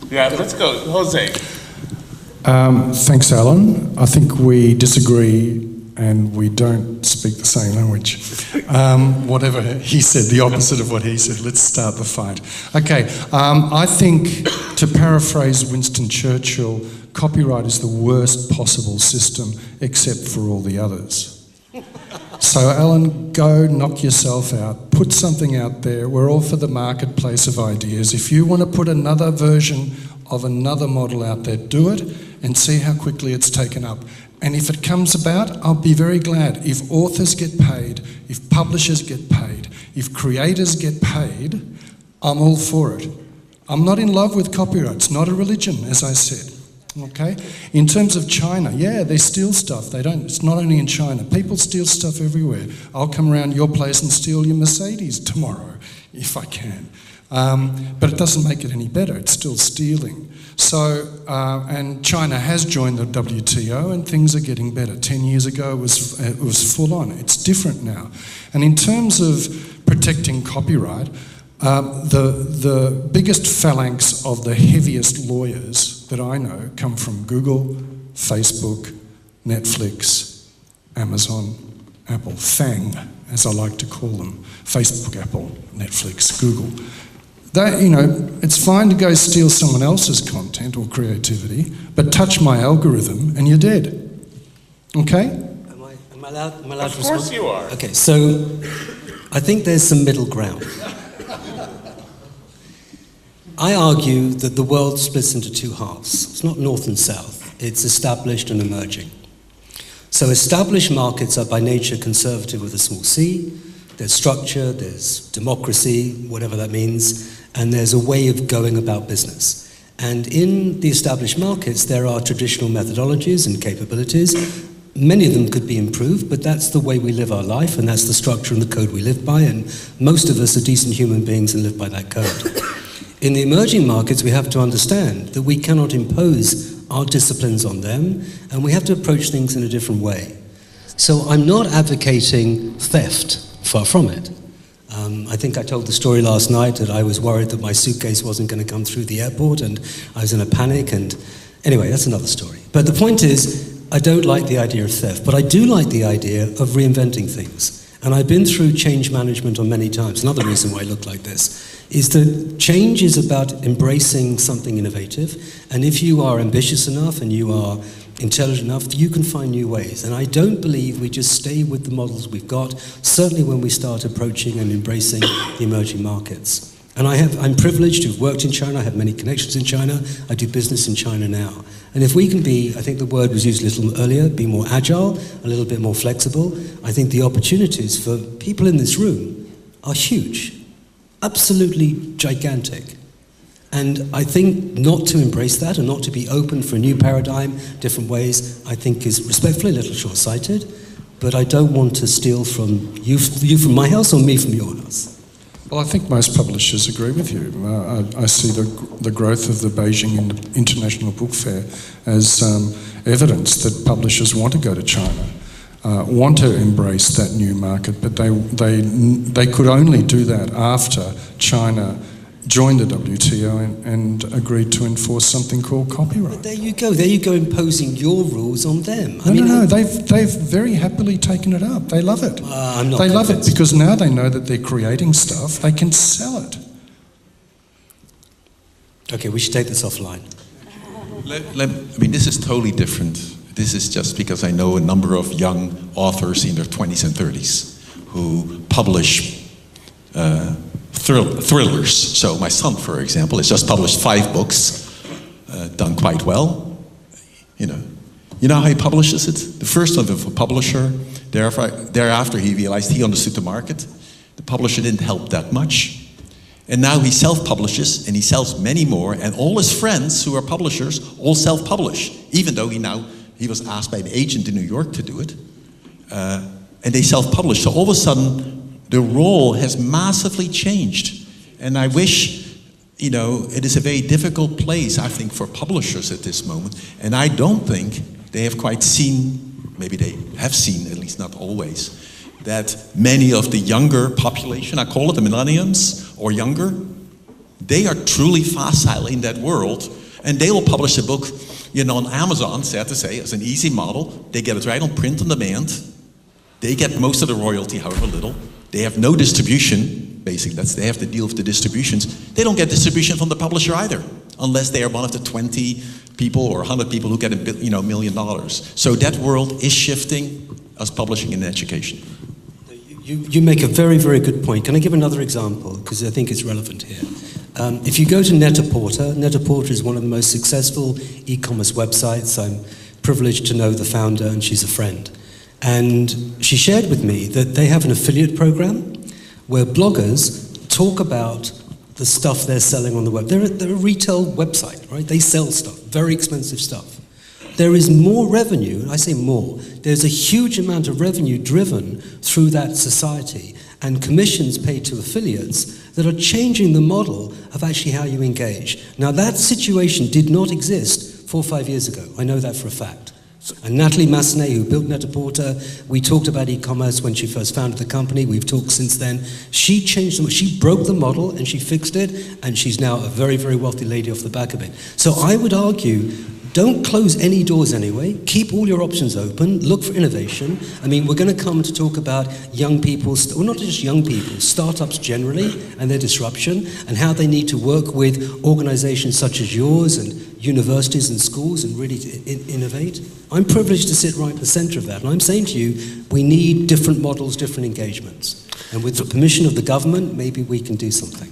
Yeah, let's go. Jose. Thanks, Alan. I think we disagree and we don't speak the same language. Whatever he said, the opposite of what he said. Let's start the fight. Okay, I think, to paraphrase Winston Churchill, copyright is the worst possible system except for all the others. So Alan, go knock yourself out, put something out there. We're all for the marketplace of ideas. If you want to put another version of another model out there, do it and see how quickly it's taken up. And if it comes about, I'll be very glad. If authors get paid, if publishers get paid, if creators get paid, I'm all for it. I'm not in love with copyright. It's not a religion, as I said. Okay? In terms of China, yeah, they steal stuff. It's not only in China. People steal stuff everywhere. I'll come around your place and steal your Mercedes tomorrow, if I can. But it doesn't make it any better. It's still stealing. So, and China has joined the WTO and things are getting better. 10 years ago it was full on. It's different now. And in terms of protecting copyright, the biggest phalanx of the heaviest lawyers that I know come from Google, Facebook, Netflix, Amazon, Apple, FANG, as I like to call them. Facebook, Apple, Netflix, Google. It's fine to go steal someone else's content or creativity, but touch my algorithm and you're dead. Okay? Am I allowed to respond? Of course you are. Okay, so I think there's some middle ground. I argue that the world splits into two halves. It's not north and south. It's established and emerging. So established markets are by nature conservative with a small c. There's structure, there's democracy, whatever that means, and there's a way of going about business. And in the established markets, there are traditional methodologies and capabilities. Many of them could be improved, but that's the way we live our life, and that's the structure and the code we live by, and most of us are decent human beings and live by that code. In the emerging markets, we have to understand that we cannot impose our disciplines on them, and we have to approach things in a different way. So I'm not advocating theft, far from it. I think I told the story last night that I was worried that my suitcase wasn't going to come through the airport, and I was in a panic, and anyway, that's another story. But the point is, I don't like the idea of theft, but I do like the idea of reinventing things. And I've been through change management on many times. Another reason why I look like this is that change is about embracing something innovative, and if you are ambitious enough and you are intelligent enough, you can find new ways. And I don't believe we just stay with the models we've got, certainly when we start approaching and embracing the emerging markets. And I'm privileged to have worked in China, I have many connections in China, I do business in China now. And if we can be, I think the word was used a little earlier, be more agile, a little bit more flexible, I think the opportunities for people in this room are huge, absolutely gigantic. And I think not to embrace that and not to be open for a new paradigm, different ways, I think is respectfully a little short-sighted, but I don't want to steal from you from my house or me from your house. Well, I think most publishers agree with you. I see the growth of the Beijing International Book Fair as evidence that publishers want to go to China, want to embrace that new market, but they could only do that after China joined the WTO and agreed to enforce something called copyright. But there you go imposing your rules on them. No, they've very happily taken it up. They love it. I'm not They love it convinced. because now they know that they're creating stuff, they can sell it. Okay, we should take this offline. This is totally different. This is just because I know a number of young authors in their 20s and 30s who publish thrillers. So my son, for example, has just published 5 books, done quite well. You know how he publishes it? The first one with a publisher, thereafter he realized he understood the market. The publisher didn't help that much. And now he self-publishes and he sells many more, and all his friends who are publishers all self-publish, even though he was asked by an agent in New York to do it. And they self-publish. So all of a sudden, the role has massively changed. And I wish, it is a very difficult place, I think, for publishers at this moment. And I don't think they have quite seen, maybe they have seen, at least not always, that many of the younger population, I call it the millenniums or younger, They are truly facile in that world, and they will publish a book, on Amazon, sad to say, as an easy model. They get it right on print on demand. They get most of the royalty, however little. They have no distribution, basically. They have to deal with the distributions. They don't get distribution from the publisher either, unless they are one of the 20 people or 100 people who get $1 million. So that world is shifting as publishing in education. You make a very, very good point. Can I give another example? Because I think it's relevant here. If you go to Net-a-Porter is one of the most successful e-commerce websites. I'm privileged to know the founder, and she's a friend. And she shared with me that they have an affiliate program where bloggers talk about the stuff they're selling on the web. They're a retail website, right? They sell stuff, very expensive stuff. There is more revenue, and I say more, there's a huge amount of revenue driven through that society and commissions paid to affiliates that are changing the model of actually how you engage. Now that situation did not exist 4 or 5 years ago. I know that for a fact. And Natalie Massenet, who built Net-a-Porter, we talked about e-commerce when she first founded the company. We've talked since then. She changed them. She broke the model and she fixed it, and she's now a very, very wealthy lady off the back of it. So I would argue, don't close any doors anyway. Keep all your options open. Look for innovation. I mean, we're going to come to talk about young people, well, not just young people, startups generally and their disruption and how they need to work with organizations such as yours and universities and schools and really to innovate. I'm privileged to sit right at the center of that. And I'm saying to you, we need different models, different engagements. And with the permission of the government, maybe we can do something.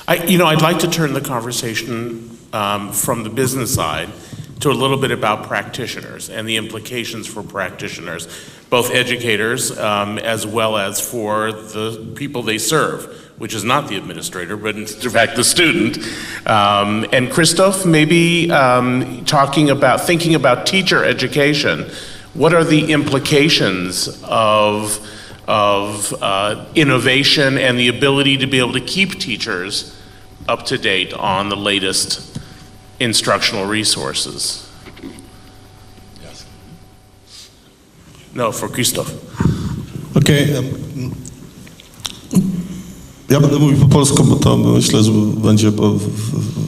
I'd like to turn the conversation from the business side to a little bit about practitioners and the implications for practitioners, both educators as well as for the people they serve, which is not the administrator, but in fact the student. And Christoph, maybe thinking about teacher education, what are the implications of innovation and the ability to be able to keep teachers up to date on the latest instructional resources? Yes. No, for Christoph. Okej. Ja będę mówił po polsku, bo to myślę, że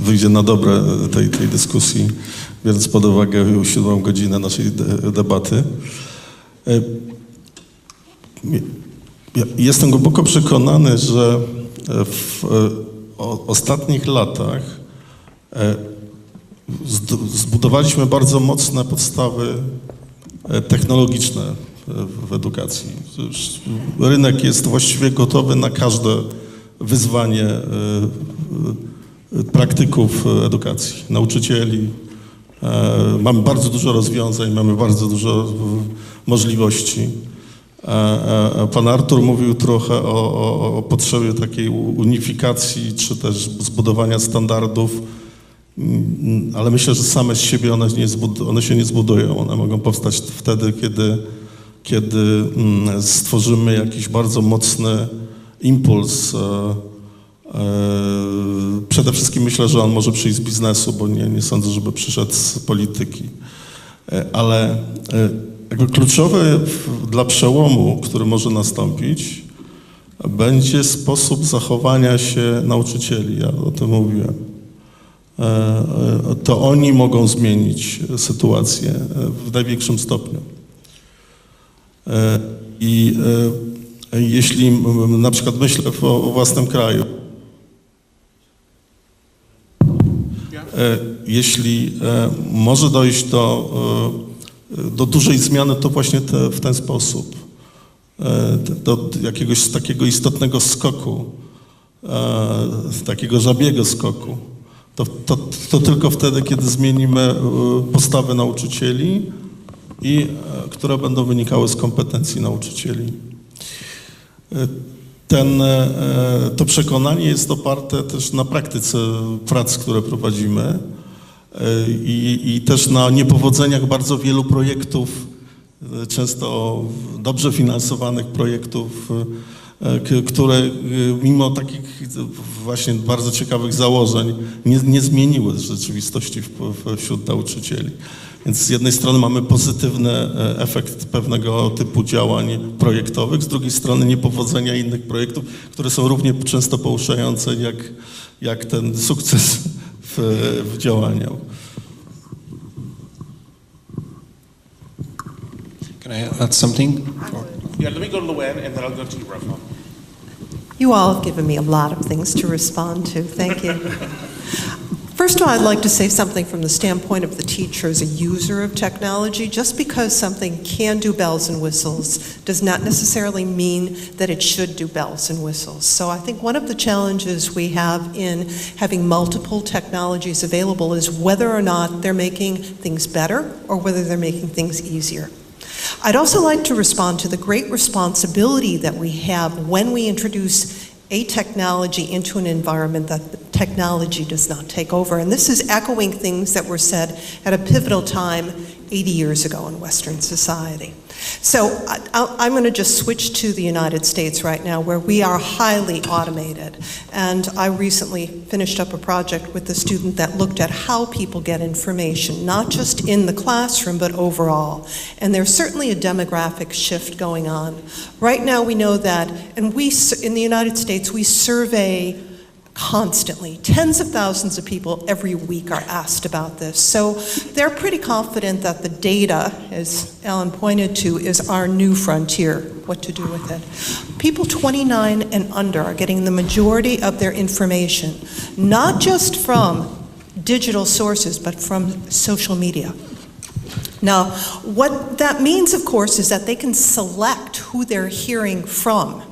wyjdzie na dobre tej dyskusji, biorąc pod uwagę 7 godzinę naszej debaty. Jestem głęboko przekonany, że w ostatnich latach zbudowaliśmy bardzo mocne podstawy technologiczne w edukacji. Rynek jest właściwie gotowy na każde wyzwanie praktyków edukacji, nauczycieli. Mamy bardzo dużo rozwiązań, mamy bardzo dużo możliwości. Pan Artur mówił trochę o potrzebie takiej unifikacji, czy też zbudowania standardów, ale myślę, że same z siebie one się nie zbudują. One mogą powstać wtedy, kiedy stworzymy jakiś bardzo mocny impuls. Przede wszystkim myślę, że on może przyjść z biznesu, bo nie sądzę, żeby przyszedł z polityki. Ale jakby kluczowy dla przełomu, który może nastąpić, będzie sposób zachowania się nauczycieli. Ja o tym mówiłem. To oni mogą zmienić sytuację w największym stopniu. I jeśli na przykład myślę o własnym kraju, jeśli może dojść do dużej zmiany, to właśnie w ten sposób. Do jakiegoś takiego istotnego skoku, takiego żabiego skoku. To tylko wtedy, kiedy zmienimy postawy nauczycieli i które będą wynikały z kompetencji nauczycieli. To przekonanie jest oparte też na praktyce prac, które prowadzimy i też na niepowodzeniach bardzo wielu projektów, często dobrze finansowanych projektów, które mimo takich właśnie bardzo ciekawych założeń nie zmieniły rzeczywistości wśród nauczycieli. Więc z jednej strony mamy pozytywny efekt pewnego typu działań projektowych, z drugiej strony niepowodzenia innych projektów, które są równie często pouczające jak ten sukces w działaniu. Can I add something? Yeah, let me go to Luann, and then I'll go to you, Rafa. You all have given me a lot of things to respond to. Thank you. First of all, I'd like to say something from the standpoint of the teacher as a user of technology. Just because something can do bells and whistles does not necessarily mean that it should do bells and whistles. So I think one of the challenges we have in having multiple technologies available is whether or not they're making things better or whether they're making things easier. I'd also like to respond to the great responsibility that we have when we introduce a technology into an environment that the technology does not take over. And this is echoing things that were said at a pivotal time 80 years ago in Western society. So I'm going to just switch to the United States right now, where we are highly automated. And I recently finished up a project with a student that looked at how people get information, not just in the classroom, but overall. And there's certainly a demographic shift going on. Right now we know that, and we, in the United States, we survey constantly. Tens of thousands of people every week are asked about this. So they're pretty confident that the data, as Ellen pointed to, is our new frontier, what to do with it. People 29 and under are getting the majority of their information, not just from digital sources, but from social media. Now, what that means, of course, is that they can select who they're hearing from.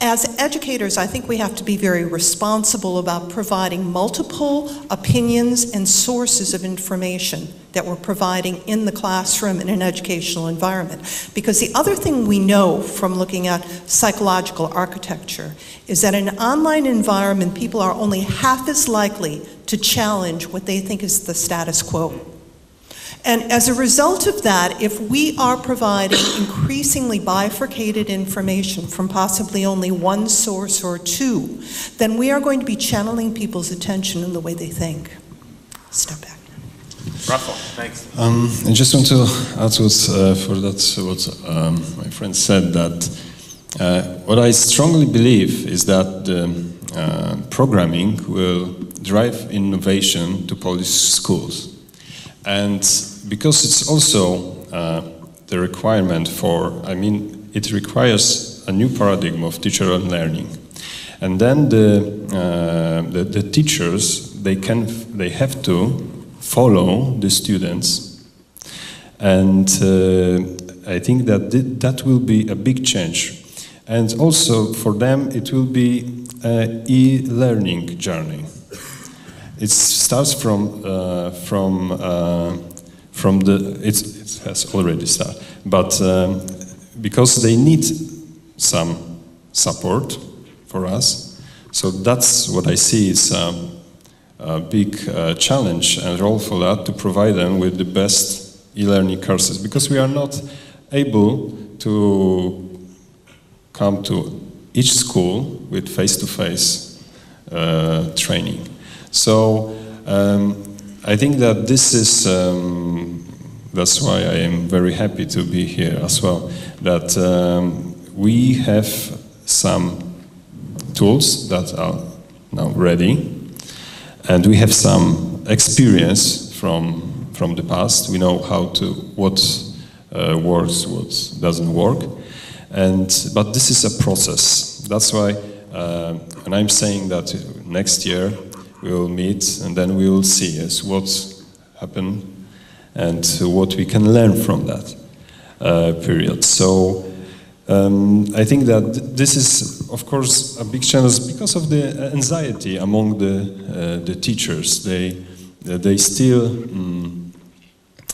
As educators, I think we have to be very responsible about providing multiple opinions and sources of information that we're providing in the classroom in an educational environment. Because the other thing we know from looking at psychological architecture is that in an online environment, people are only half as likely to challenge what they think is the status quo. And as a result of that, if we are providing increasingly bifurcated information from possibly only one source or two, then we are going to be channeling people's attention in the way they think. Step back. Rafa, thanks. I just want to add what my friend said, that what I strongly believe is that programming will drive innovation to Polish schools. And because it's also the requirement for, it requires a new paradigm of teacher and learning. And then the teachers, they have to follow the students. And I think that will be a big change. And also for them, it will be an e-learning journey. It starts from it has already started, but because they need some support for us, so that's what I see is a big challenge and role for that, to provide them with the best e-learning courses, because we are not able to come to each school with face-to-face training. So I think that this is, that's why I am very happy to be here as well, that we have some tools that are now ready, and we have some experience from the past. We know what works, what doesn't work, but this is a process. That's why, and I'm saying that next year we will meet, and then we will see what's happened and what we can learn from that period. So I think that this is, of course, a big challenge because of the anxiety among the teachers. They still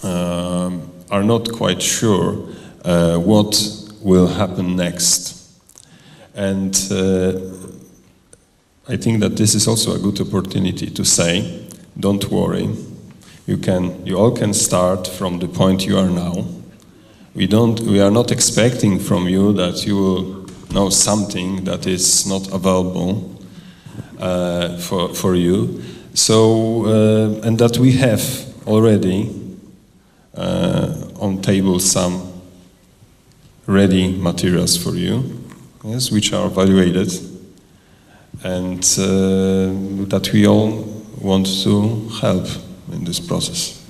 are not quite sure what will happen next. And I think that this is also a good opportunity to say, don't worry, you all can start from the point you are now. We are not expecting from you that you will know something that is not available for you. So, and that we have already on table some ready materials for you, yes, which are evaluated. and that we all want to help in this process.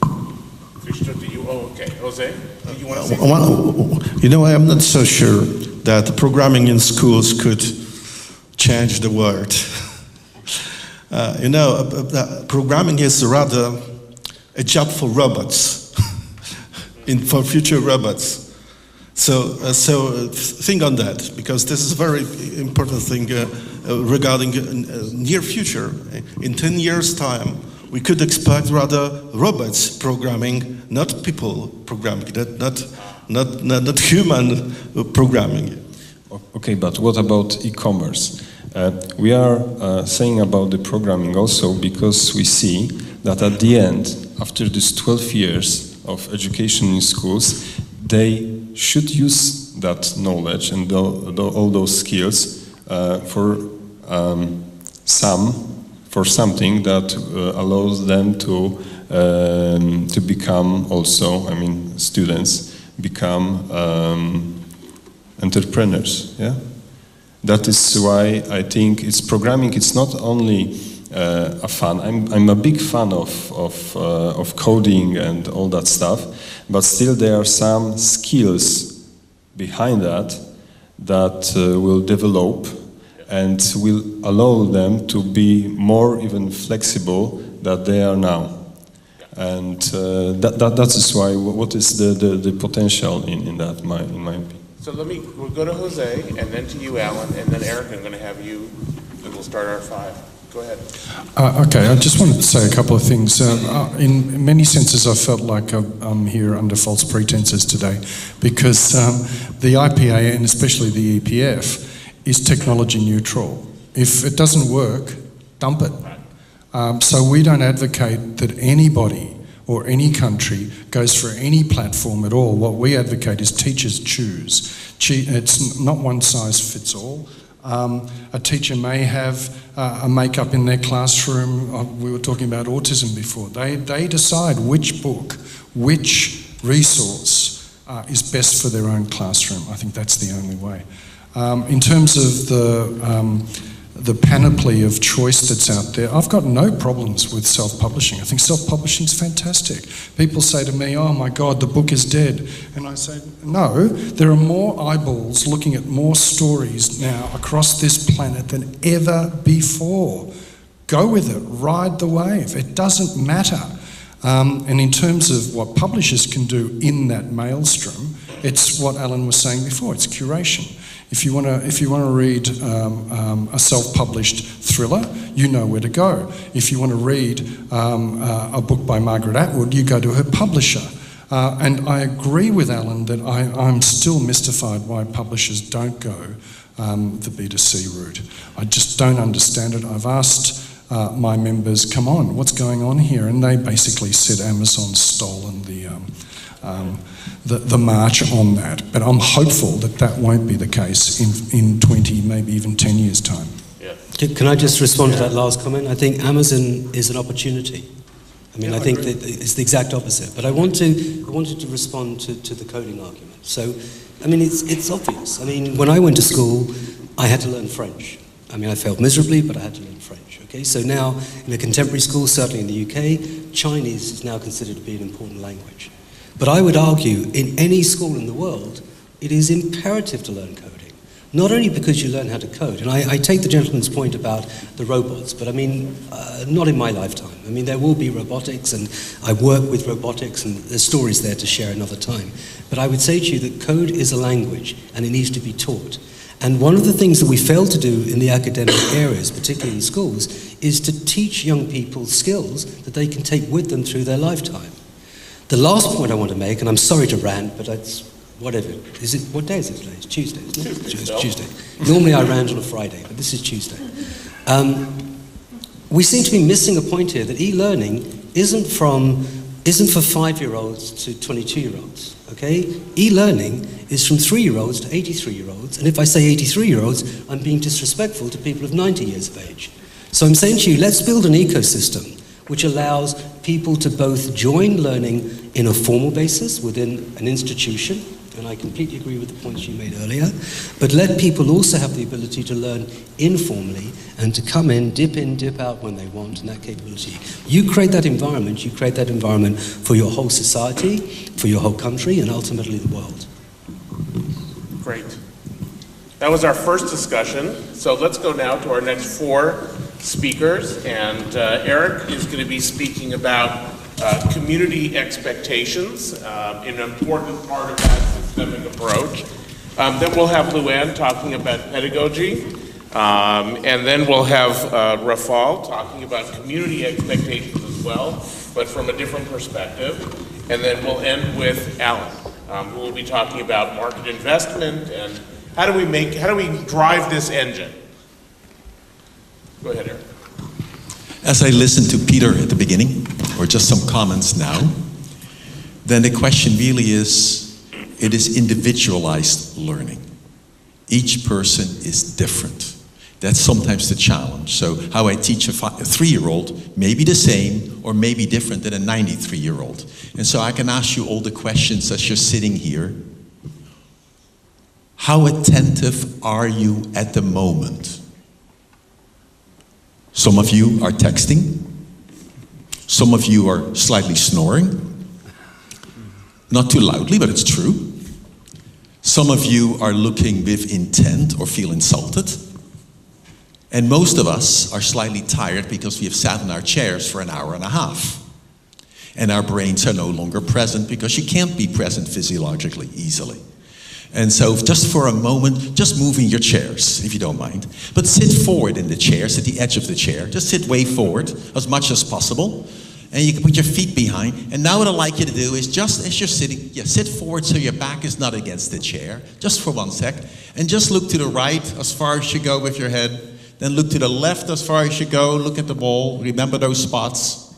Okay, Jose, do you want to say? You know, I'm not so sure that programming in schools could change the world. Programming is rather a job for robots, for future robots. So think on that, because this is a very important thing regarding near future. In 10 years' time, we could expect rather robots programming, not people programming, not human programming. Okay, but what about e-commerce? We are saying about the programming also because we see that at the end, after these 12 years of education in schools, they should use that knowledge and all those skills for something that allows them to become also, students become entrepreneurs. Yeah, that is why I think it's programming. It's not only a fun. I'm a big fan of coding and all that stuff, but still there are some skills behind that will develop and will allow them to be more even flexible than they are now. And that is why, what is the potential in that, in my opinion. So we'll go to Jose, and then to you, Alan, and then Eric, I'm going to have you, and we'll start our 5. Go ahead. Okay, I just wanted to say a couple of things. In many senses, I felt like I'm here under false pretenses today, because the IPA, and especially the EPF, is technology neutral. If it doesn't work, dump it. So we don't advocate that anybody or any country goes for any platform at all. What we advocate is teachers choose. It's not one size fits all. A teacher may have a make-up in their classroom. We were talking about autism before. They decide which book, which resource is best for their own classroom. I think that's the only way. In terms of the panoply of choice that's out there, I've got no problems with self-publishing. I think self-publishing is fantastic. People say to me, oh my God, the book is dead. And I say, no, there are more eyeballs looking at more stories now across this planet than ever before. Go with it, ride the wave. It doesn't matter. And in terms of what publishers can do in that maelstrom, it's what Alan was saying before, it's curation. If you want to read a self-published thriller, you know where to go. If you want to read a book by Margaret Atwood, you go to her publisher. And I agree with Alan that I'm still mystified why publishers don't go the B2C route. I just don't understand it. I've asked my members, come on, what's going on here? And they basically said Amazon's stolen the march on that. But I'm hopeful that won't be the case in 20, maybe even 10 years' time. Yeah. Can I just respond to that last comment? I think Amazon is an opportunity. I think that it's the exact opposite. But I wanted to respond to the coding argument. So, it's obvious. When I went to school, I had to learn French. I failed miserably, but I had to learn French. Okay, so now in a contemporary school, certainly in the UK, Chinese is now considered to be an important language. But I would argue, in any school in the world, it is imperative to learn coding. Not only because you learn how to code, and I take the gentleman's point about the robots, but not in my lifetime. There will be robotics, and I work with robotics, and there's stories there to share another time. But I would say to you that code is a language, and it needs to be taught. And one of the things that we fail to do in the academic areas, particularly in schools, is to teach young people skills that they can take with them through their lifetime. The last point I want to make, and I'm sorry to rant, but it's whatever. What day is it today? It's Tuesday, isn't it? It's Tuesday. Normally I rant on a Friday, but this is Tuesday. We seem to be missing a point here that e-learning isn't for 5-year-olds to 22-year-olds. Okay? E-learning is from 3-year-olds to 83-year-olds, and if I say 83-year-olds, I'm being disrespectful to people of 90 years of age. So I'm saying to you, let's build an ecosystem which allows people to both join learning in a formal basis within an institution, and I completely agree with the points you made earlier, but let people also have the ability to learn informally and to come in, dip out when they want, and that capability. You create that environment for your whole society, for your whole country, and ultimately the world. Great. That was our first discussion. So let's go now to our next 4 speakers. And Eric is going to be speaking about community expectations, an important part of that systemic approach. Then we'll have Luann talking about pedagogy. And then we'll have Rafal talking about community expectations as well, but from a different perspective. And then we'll end with Alan, who will be talking about market investment and how do we drive this engine? Go ahead, Eric. As I listened to Peter at the beginning, or just some comments now, then the question really is, it is individualized learning. Each person is different. That's sometimes the challenge. So how I teach a 3-year-old may be the same or may be different than a 93-year-old. And so I can ask you all the questions as you're sitting here. How attentive are you at the moment? Some of you are texting. Some of you are slightly snoring. Not too loudly, but it's true. Some of you are looking with intent or feel insulted. And most of us are slightly tired because we have sat in our chairs for an hour and a half. And our brains are no longer present because you can't be present physiologically easily. And so just for a moment, just move in your chairs, if you don't mind. But sit forward in the chairs, at the edge of the chair. Just sit way forward as much as possible. And you can put your feet behind. And now what I'd like you to do is just as you're sitting, sit forward so your back is not against the chair, just for 1 sec. And just look to the right as far as you go with your head. Then look to the left as far as you go. Look at the ball. Remember those spots.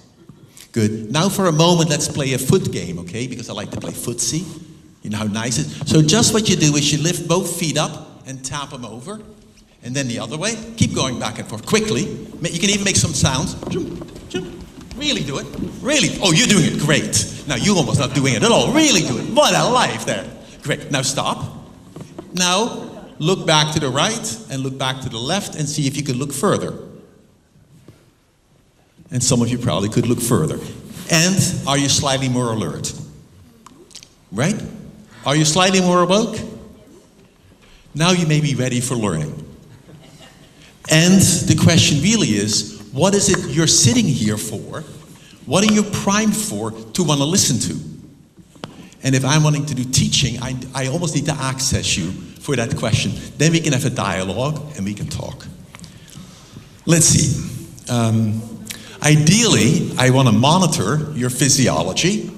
Good. Now for a moment, let's play a foot game, okay? Because I like to play footsie. You know how nice it is? So just what you do is you lift both feet up and tap them over. And then the other way. Keep going back and forth quickly. You can even make some sounds. Jump, jump. Really do it. Really. Oh, you're doing it. Great. Now you're almost not doing it at all. Really do it. What a life there. Great. Now stop. Now look back to the right and look back to the left and see if you could look further. And some of you probably could look further. And are you slightly more alert? Right? Are you slightly more awoke? Now you may be ready for learning. And the question really is, what is it you're sitting here for? What are you primed for to want to listen to? And if I'm wanting to do teaching, I almost need to access you for that question. Then we can have a dialogue and we can talk. Let's see. Ideally, I want to monitor your physiology.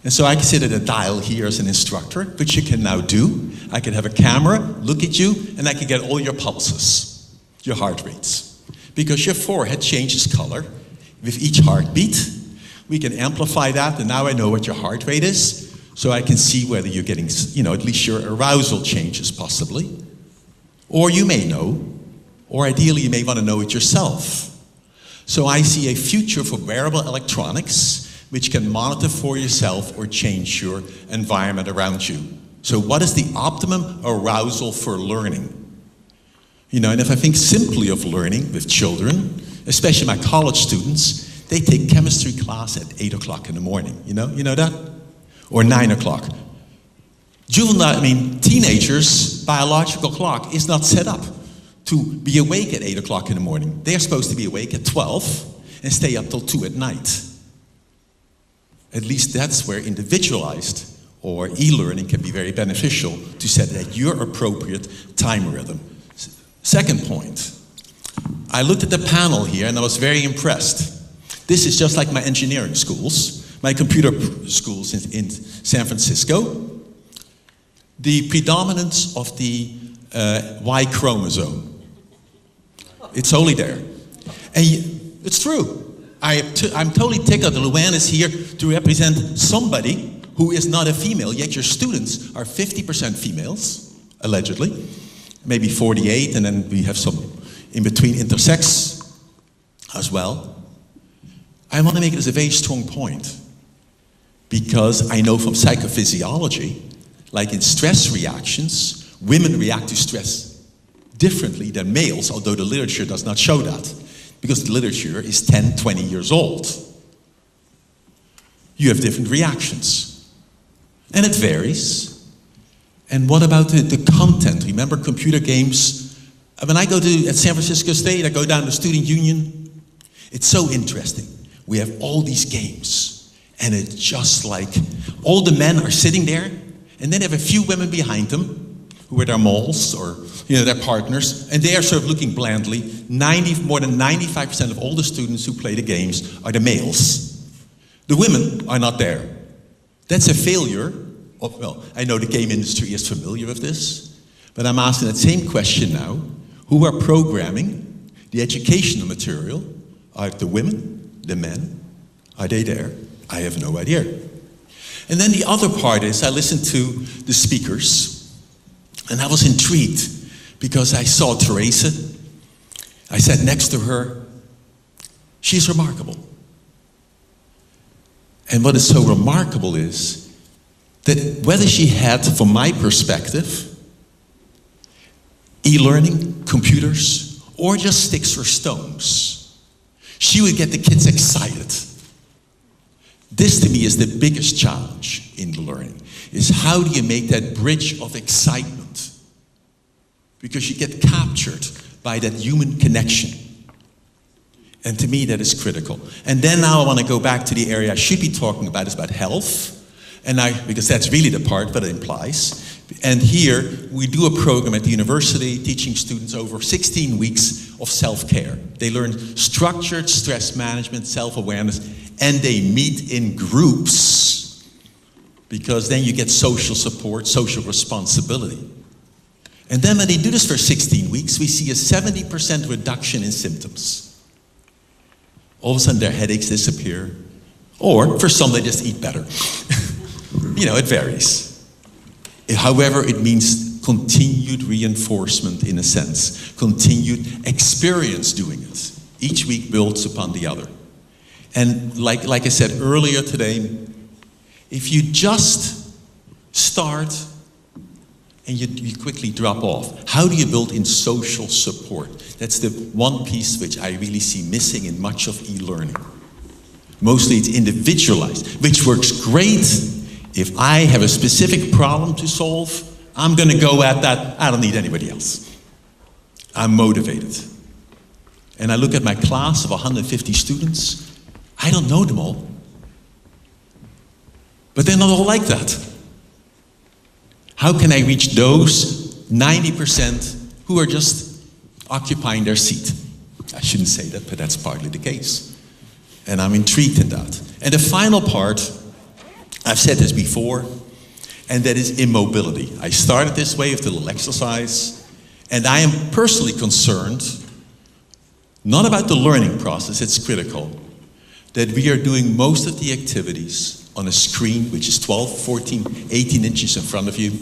And so I can sit at a dial here as an instructor, which you can now do. I can have a camera, look at you, and I can get all your pulses, your heart rates. Because your forehead changes color with each heartbeat. We can amplify that, and now I know what your heart rate is, so I can see whether you're getting, at least your arousal changes possibly. Or you may know, or ideally you may want to know it yourself. So I see a future for wearable electronics which can monitor for yourself or change your environment around you. So what is the optimum arousal for learning? And if I think simply of learning with children, especially my college students, they take chemistry class at 8 o'clock in the morning. You know that? Or 9 o'clock. Teenagers' biological clock is not set up to be awake at 8 o'clock in the morning. They are supposed to be awake at 12 and stay up till 2 at night. At least that's where individualized or e-learning can be very beneficial to set at your appropriate time rhythm. Second point, I looked at the panel here and I was very impressed. This is just like my engineering schools, my computer schools in San Francisco. The predominance of the Y chromosome. It's only there. And it's true. I'm totally tickled that Luann is here to represent somebody who is not a female, yet your students are 50% females, allegedly, maybe 48, and then we have some in between intersex as well. I want to make it as a very strong point because I know from psychophysiology like in stress reactions, women react to stress differently than males, although the literature does not show that, because the literature is 10, 20 years old. You have different reactions. And it varies. And what about the content? Remember computer games? When I go at San Francisco State, I go down to Student Union. It's so interesting. We have all these games. And it's just like all the men are sitting there, and then they have a few women behind them who are their moles or their partners, and they are sort of looking blandly. More than 95% of all the students who play the games are the males. The women are not there. That's a failure. Well, I know the game industry is familiar with this, but I'm asking that same question now. Who are programming the educational material? Are it the women, the men? Are they there? I have no idea. And then the other part is I listened to the speakers, and I was intrigued because I saw Teresa. I sat next to her. She's remarkable. And what is so remarkable is that whether she had, from my perspective, e-learning, computers, or just sticks or stones, she would get the kids excited. This to me is the biggest challenge in learning, is how do you make that bridge of excitement? Because you get captured by that human connection. And to me, that is critical. And then now I want to go back to the area I should be talking about, is about health. Because that's really the part that it implies. And here, we do a program at the university teaching students over 16 weeks of self-care. They learn structured stress management, self-awareness, and they meet in groups. Because then you get social support, social responsibility. And then when they do this for 16 weeks, we see a 70% reduction in symptoms. All of a sudden their headaches disappear. Or for some, they just eat better. It varies. However, it means continued reinforcement in a sense. Continued experience doing it. Each week builds upon the other. And like I said earlier today, if you just start and you quickly drop off, how do you build in social support? That's the one piece which I really see missing in much of e-learning. Mostly it's individualized, which works great. If I have a specific problem to solve, I'm going to go at that. I don't need anybody else. I'm motivated. And I look at my class of 150 students. I don't know them all. But they're not all like that. How can I reach those 90% who are just occupying their seat? I shouldn't say that, but that's partly the case. And I'm intrigued in that. And the final part, I've said this before, and that is immobility. I started this way with the little exercise, and I am personally concerned, not about the learning process, it's critical, that we are doing most of the activities on a screen which is 12, 14, 18 inches in front of you.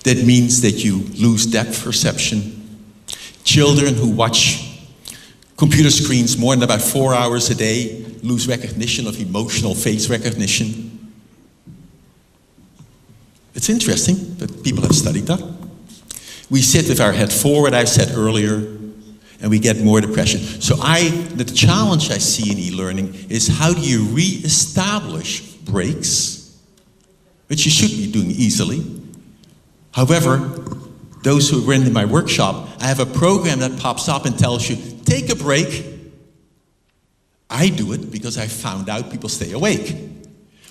That means that you lose depth perception. Children who watch computer screens more than about 4 hours a day lose recognition of emotional face recognition. It's interesting, but people have studied that. We sit with our head forward, I said earlier, and we get more depression. So the challenge I see in e-learning is how do you re-establish breaks, which you should be doing easily. However, those who are in my workshop, I have a program that pops up and tells you, take a break. I do it because I found out people stay awake.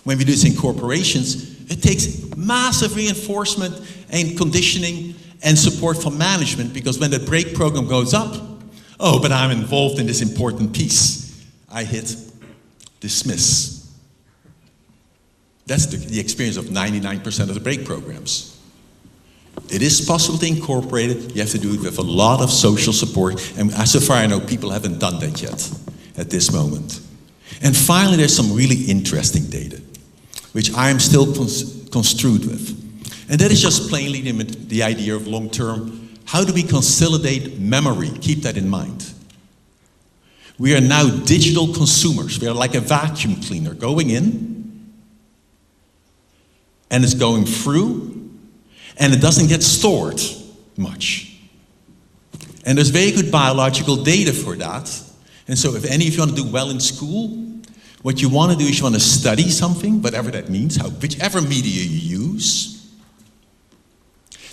When we do this in corporations, it takes massive reinforcement and conditioning and support from management, because when the break program goes up, oh, but I'm involved in this important piece, I hit dismiss. That's the experience of 99% of the break programs. It is possible to incorporate it. You have to do it with a lot of social support. And so far I know people haven't done that yet at this moment. And finally, there's some really interesting data, which I am still construed with. And that is just plainly the idea of long-term, how do we consolidate memory? Keep that in mind. We are now digital consumers. We are like a vacuum cleaner going in, and it's going through, and it doesn't get stored much. And there's very good biological data for that. And so if any of you want to do well in school, what you want to do is you want to study something, whatever that means, whichever media you use.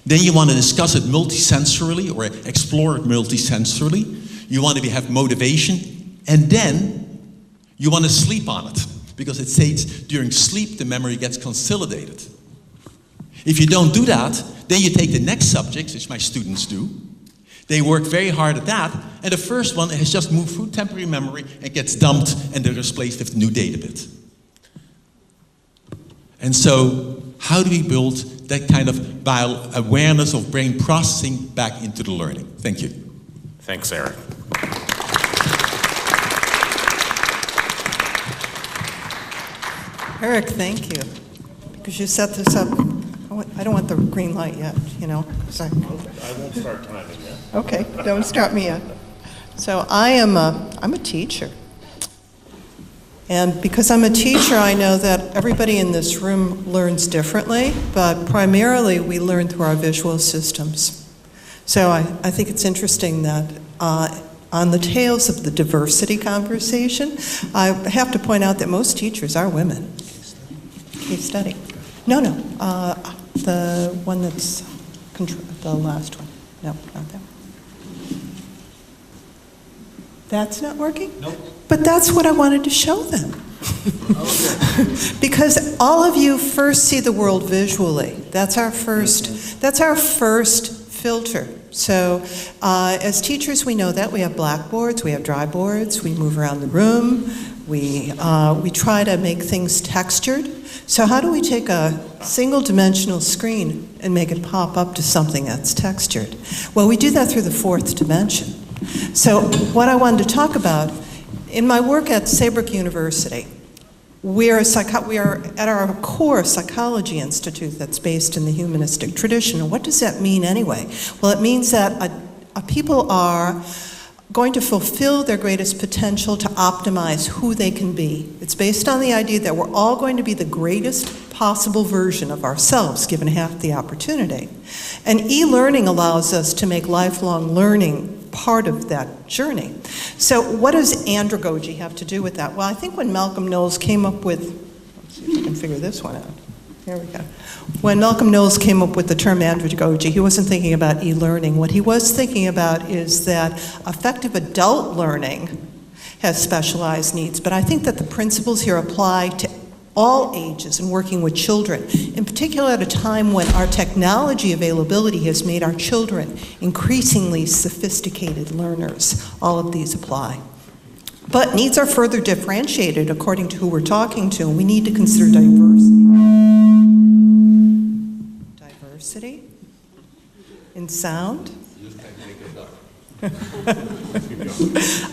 Then you want to discuss it multisensorily or explore it multisensorily. You want to have motivation, and then you want to sleep on it, because it says during sleep the memory gets consolidated. If you don't do that, then you take the next subjects, which my students do. They work very hard at that, and the first one has just moved through temporary memory and gets dumped, and they're replaced with a new data bit. And so, how do we build that kind of awareness of brain processing back into the learning? Thank you. Thanks, Eric. Eric, thank you, because you set this up. I don't want the green light yet, you know. Sorry. I won't start timing yet. Okay, don't start me yet. So I'm a teacher. And because I'm a teacher, I know that everybody in this room learns differently, but primarily we learn through our visual systems. So I think it's interesting that on the tails of the diversity conversation, I have to point out that most teachers are women. Case study. No, the one that's the last one. No, not that one. That's not working? Nope. But that's what I wanted to show them. Because all of you first see the world visually. That's our first filter. So as teachers, we know that. We have blackboards, we have dry boards, we move around the room, we try to make things textured. So how do we take a single-dimensional screen and make it pop up to something that's textured? Well, we do that through the fourth dimension. So what I wanted to talk about, in my work at Saybrook University, we are at our core a psychology institute that's based in the humanistic tradition. And what does that mean anyway? Well, it means that people are going to fulfill their greatest potential to optimize who they can be. It's based on the idea that we're all going to be the greatest possible version of ourselves, given half the opportunity. And e-learning allows us to make lifelong learning part of that journey. So what does andragogy have to do with that? Well, I think when Malcolm Knowles came up with, let's see if I can figure this one out. Here we go. When Malcolm Knowles came up with the term andragogy, he wasn't thinking about e-learning. What he was thinking about is that effective adult learning has specialized needs, but I think that the principles here apply to all ages and working with children, in particular at a time when our technology availability has made our children increasingly sophisticated learners. All of these apply. But needs are further differentiated according to who we're talking to, and we need to consider diversity. Diversity in sound.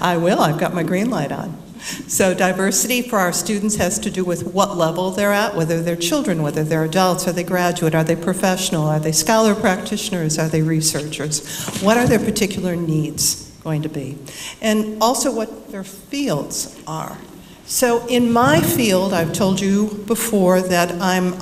I will, I've got my green light on. So diversity for our students has to do with what level they're at, whether they're children, whether they're adults, are they graduate, are they professional, are they scholar practitioners, are they researchers? What are their particular needs going to be? And also what their fields are. So in my field, I've told you before that I'm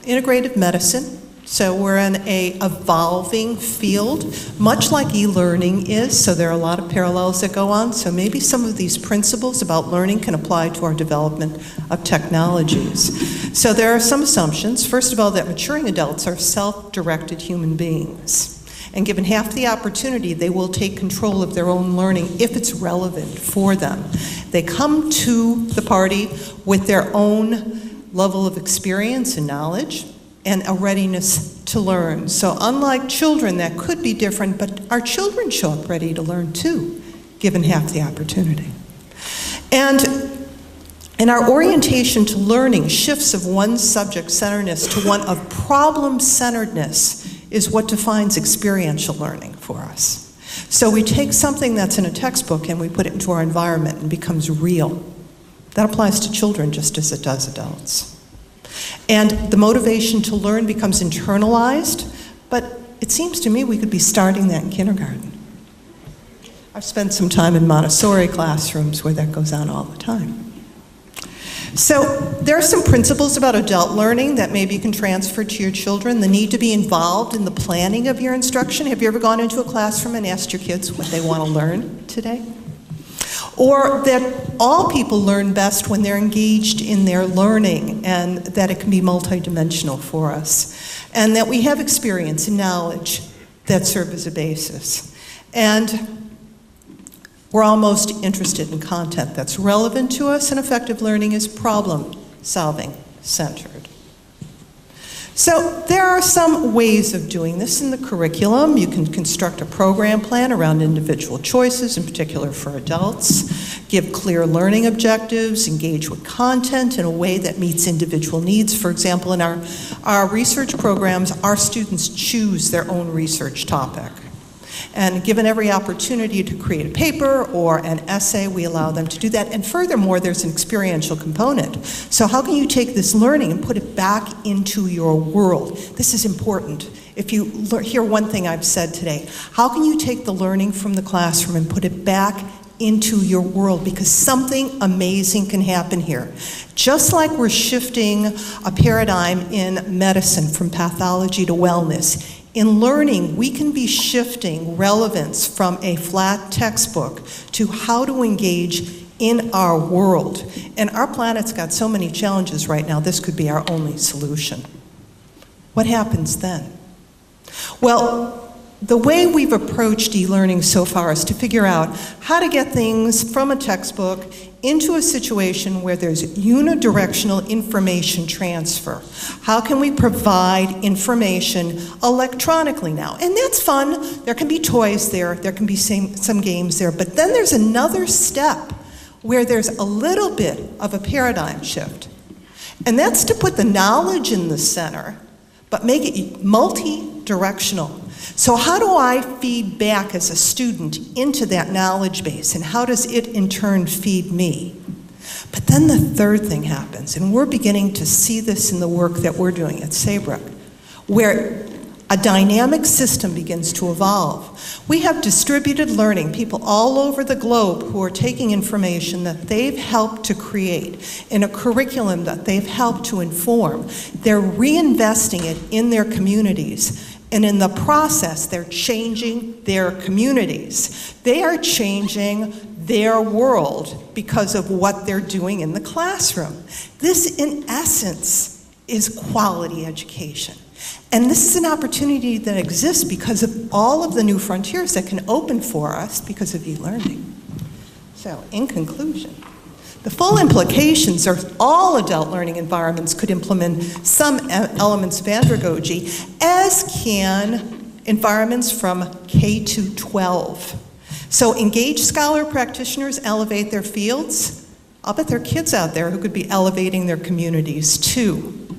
integrative medicine. So we're in an evolving field, much like e-learning is, so there are a lot of parallels that go on. So maybe some of these principles about learning can apply to our development of technologies. So there are some assumptions. First of all, that maturing adults are self-directed human beings. And given half the opportunity, they will take control of their own learning if it's relevant for them. They come to the party with their own level of experience and knowledge, and a readiness to learn. So unlike children, that could be different, but our children show up ready to learn too, given half the opportunity. And our orientation to learning shifts of one subject-centeredness to one of problem-centeredness is what defines experiential learning for us. So we take something that's in a textbook and we put it into our environment and becomes real. That applies to children just as it does adults. And the motivation to learn becomes internalized, but it seems to me we could be starting that in kindergarten. I've spent some time in Montessori classrooms where that goes on all the time. So there are some principles about adult learning that maybe you can transfer to your children. The need to be involved in the planning of your instruction. Have you ever gone into a classroom and asked your kids what they want to learn today? Or that all people learn best when they're engaged in their learning, and that it can be multidimensional for us. And that we have experience and knowledge that serve as a basis. And we're all most interested in content that's relevant to us, and effective learning is problem-solving centered. So there are some ways of doing this in the curriculum. You can construct a program plan around individual choices, in particular for adults, give clear learning objectives, engage with content in a way that meets individual needs. For example, in our research programs, our students choose their own research topic. And given every opportunity to create a paper or an essay, we allow them to do that. And furthermore, there's an experiential component. So how can you take this learning and put it back into your world? This is important. If you hear one thing I've said today, how can you take the learning from the classroom and put it back into your world? Because something amazing can happen here. Just like we're shifting a paradigm in medicine from pathology to wellness, in learning, we can be shifting relevance from a flat textbook to how to engage in our world. And our planet's got so many challenges right now, this could be our only solution. What happens then? Well, the way we've approached e-learning so far is to figure out how to get things from a textbook into a situation where there's unidirectional information transfer. How can we provide information electronically now? And that's fun. There can be toys there. There can be some games there. But then there's another step where there's a little bit of a paradigm shift. And that's to put the knowledge in the center, but make it multi-directional. So how do I feed back as a student into that knowledge base, and how does it in turn feed me? But then the third thing happens, and we're beginning to see this in the work that we're doing at Saybrook, where a dynamic system begins to evolve. We have distributed learning, people all over the globe who are taking information that they've helped to create in a curriculum that they've helped to inform. They're reinvesting it in their communities. And in the process, they're changing their communities. They are changing their world because of what they're doing in the classroom. This, in essence, is quality education. And this is an opportunity that exists because of all of the new frontiers that can open for us because of e-learning. So, in conclusion, the full implications are all adult learning environments could implement some elements of andragogy, as can environments from K to 12. So engaged scholar practitioners elevate their fields. I'll bet there are kids out there who could be elevating their communities too.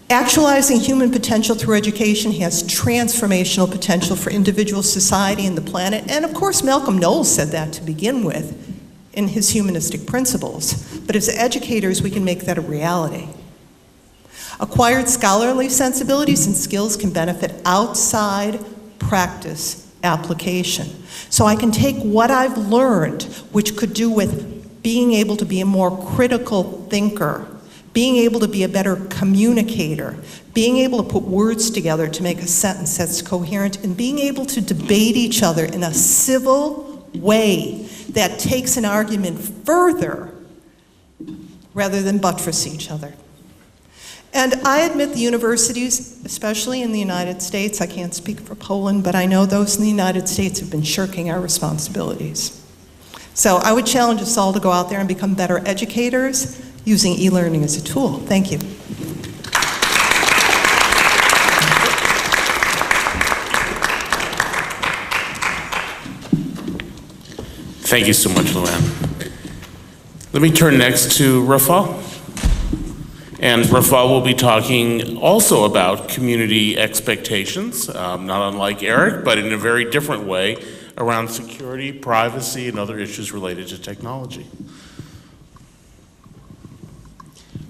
Actualizing human potential through education has transformational potential for individual, society, and the planet. And of course, Malcolm Knowles said that to begin with in his humanistic principles. But as educators, we can make that a reality. Acquired scholarly sensibilities and skills can benefit outside practice application. So I can take what I've learned, which could do with being able to be a more critical thinker, being able to be a better communicator, being able to put words together to make a sentence that's coherent, and being able to debate each other in a civil way that takes an argument further rather than buttress each other. And I admit the universities, especially in the United States, I can't speak for Poland, but I know those in the United States have been shirking our responsibilities. So I would challenge us all to go out there and become better educators using e-learning as a tool. Thank you. Thank you so much, Luann. Let me turn next to Rafal. And Rafal will be talking also about community expectations, not unlike Eric, but in a very different way, around security, privacy, and other issues related to technology.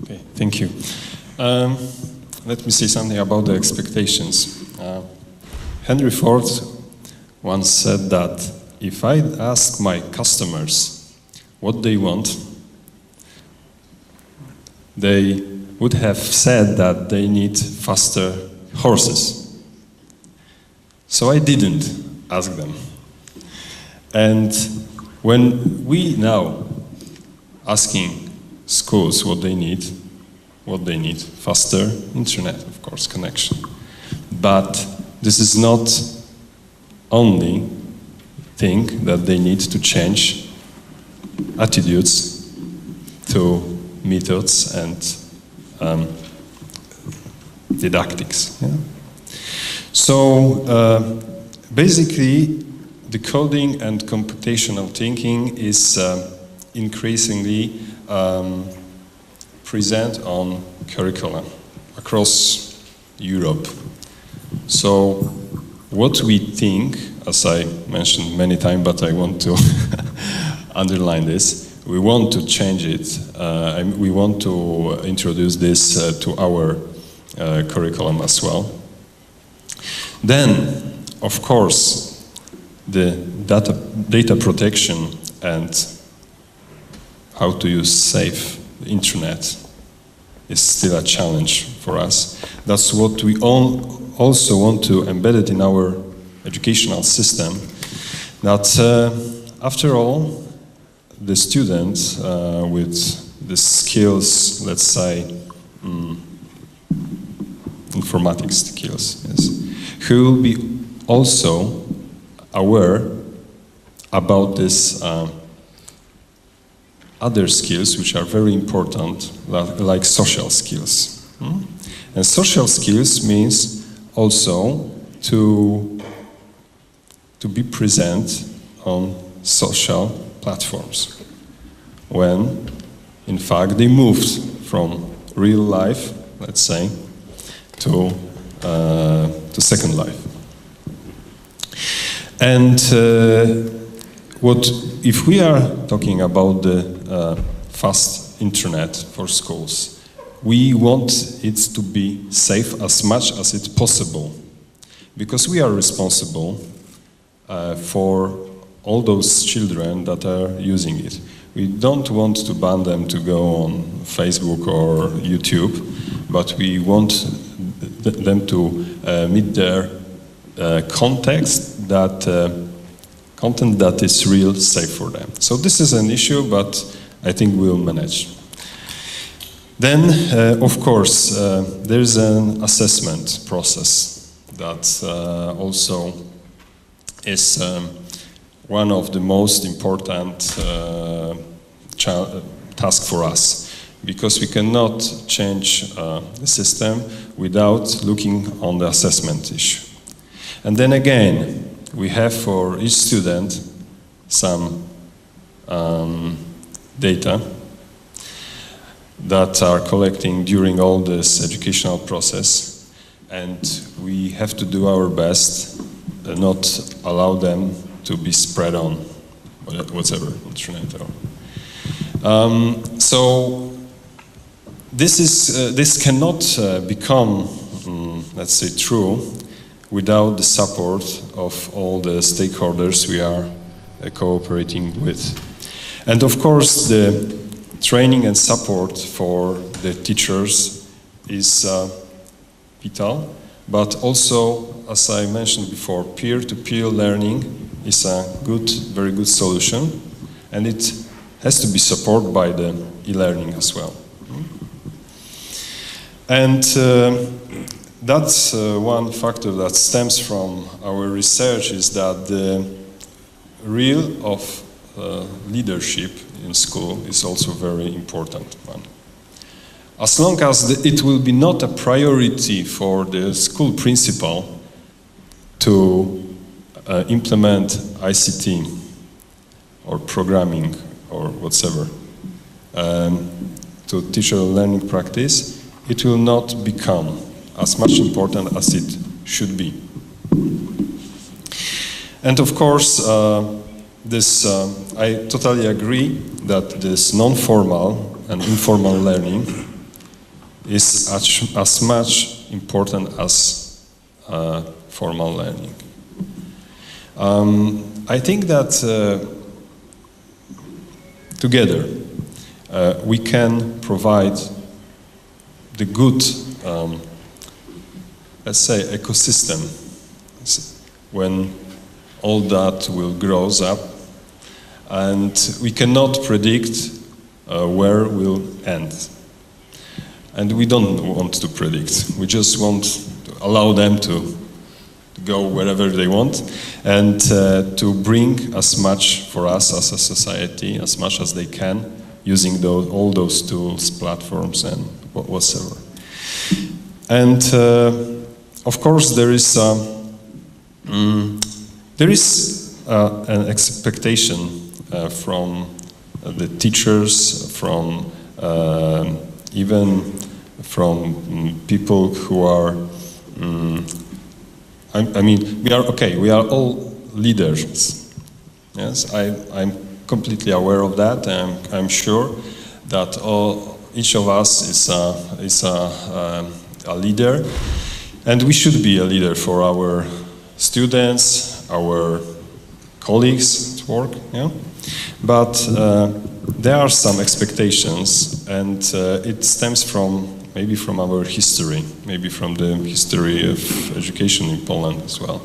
Okay, thank you. Let me say something about the expectations. Henry Ford once said that if I ask my customers what they want, they would have said that they need faster horses. So I didn't ask them. And when we now asking schools what they need, faster internet, of course, connection. But this is not only thing that they need to change attitudes to methods and didactics. Yeah? So basically, the coding and computational thinking is increasingly present on curricula across Europe. So what we think, as I mentioned many times, but I want to underline this, we want to change it. We want to introduce this to our curriculum as well. Then, of course, the data protection and how to use safe the internet is still a challenge for us. That's what we also want to embed it in our educational system. That after all, the students with the skills, let's say, informatics skills, yes, who will be also aware about this other skills which are very important, like social skills. And social skills means also to be present on social platforms when in fact they moved from real life, let's say, to second life. And if we are talking about the fast internet for schools, we want it to be safe as much as it's possible, because we are responsible for all those children that are using it. We don't want to ban them to go on Facebook or YouTube, but we want them to meet their context content that is real safe for them. So this is an issue, but I think we'll manage. Then, of course, there's an assessment process that also is one of the most important tasks for us, because we cannot change the system without looking on the assessment issue. And then again, we have for each student some data that are collecting during all this educational process, and we have to do our best not allow them to be spread on whatever internet. So this cannot become, let's say, true without the support of all the stakeholders we are cooperating with. And of course, the training and support for the teachers is vital, but also, as I mentioned before, peer-to-peer learning is a very good solution, and it has to be supported by the e-learning as well. And that's one factor that stems from our research, is that the role of leadership in school is also a very important one. As long as it will be not a priority for the school principal to implement ICT or programming or whatever to teacher learning practice, it will not become as much important as it should be. And of course, I totally agree that this non-formal and informal learning is as much important as formal learning. I think that together we can provide the good, let's say, ecosystem when all that will grow up, and we cannot predict where we'll end. And we don't want to predict. We just want to allow them to go wherever they want, and to bring as much for us as a society, as much as they can, using all those tools, platforms, and whatsoever. And of course, there is an expectation from the teachers, from even from people who are. I mean, we are all leaders. Yes, I'm completely aware of that. I'm sure that each of us is a leader, and we should be a leader for our students, our colleagues at work. Yeah? But there are some expectations, and it stems maybe from our history, maybe from the history of education in Poland as well,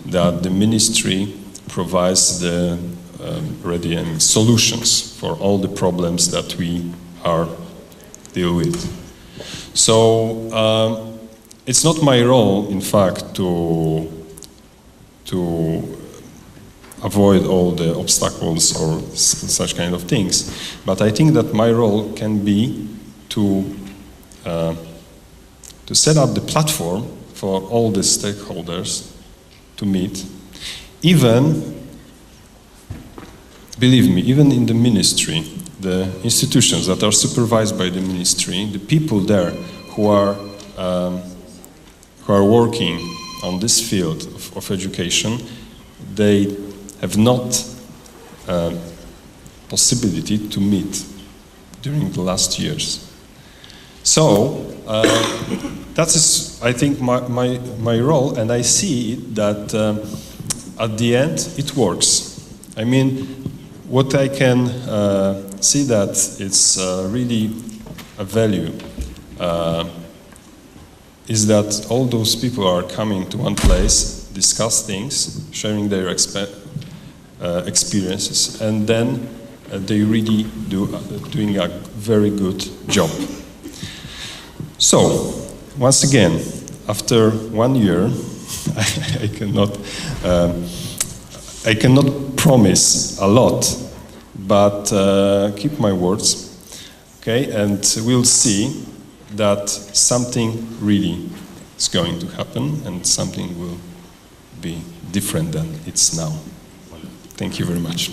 that the ministry provides the solutions for all the problems that we are deal with. So it's not my role, in fact, to avoid all the obstacles or such kind of things, but I think that my role can be to set up the platform for all the stakeholders to meet, even, believe me, even in the ministry, the institutions that are supervised by the ministry, the people there who are working on this field of education, they have not possibility to meet during the last years. So that is, I think, my role, and I see that at the end it works. I mean, what I can see that it's really a value is that all those people are coming to one place, discuss things, sharing their experiences, and then they really doing a very good job. So, once again, after 1 year, I cannot promise a lot, but keep my words, okay? And we'll see that something really is going to happen, and something will be different than it's now. Thank you very much.